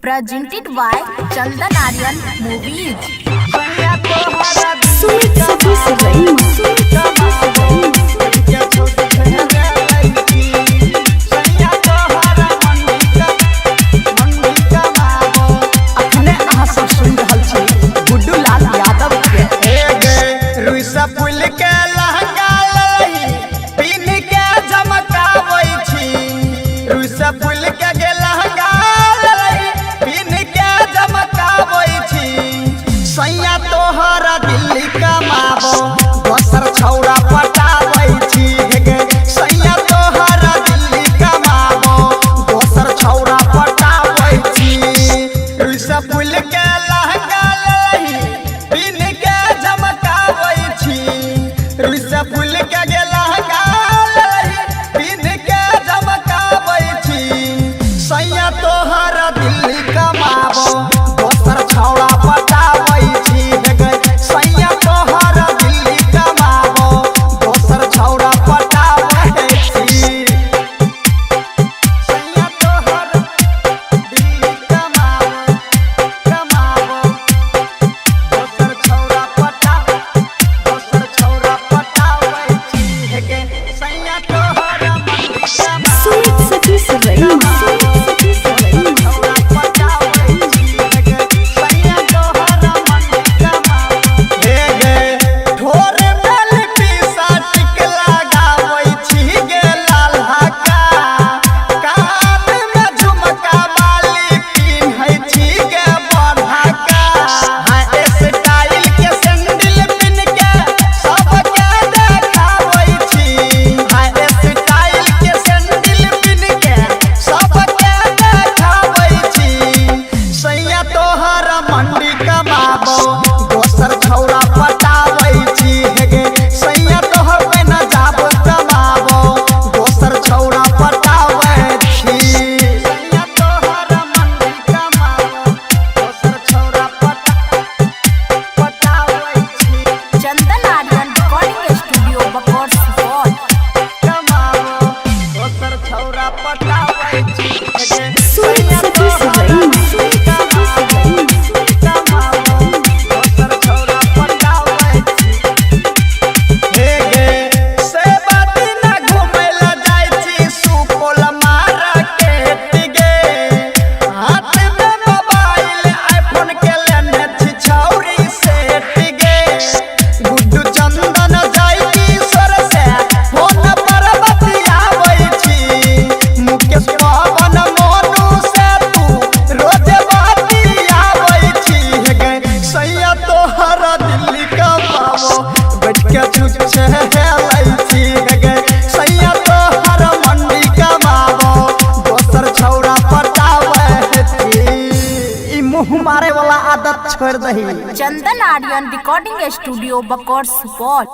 presented by Chandan Aryan Movies. सैया तोहरा दिल्ली कमाबो दोसर छौड़ा पटाबै छी गे। सैया तोहरा दिल्ली कमाबो दोसर छौड़ा पटाबै छी। रुइसा फूल के लहंगा लही पिन के झमकाबै छी। रुइसा फूल के लहंगा लही पिन के झमकाबै छी। सैया तोहरा दिल्ली कमाबो दोसर छौड़ा दोसर छौड़ा पटाबै छी गे। सैया तोहर पे न जाब कमाबो दोसर छौड़ा पटाबै छी। सैया तोहर मंडी कमाबो दोसर छौड़ा पटाबै छी। Chandan Aryan Recording Studio, Bakor Support. कमाबो दोसर छौड़ा पटाबै छी गे। सैया तोहर मंडी कमाबो दोसर छौड़ा पटाबै छी। ई मुँह मारे वाला आदत छोड़ दही। Chandan Aryan Recording Studio, Bakor Support.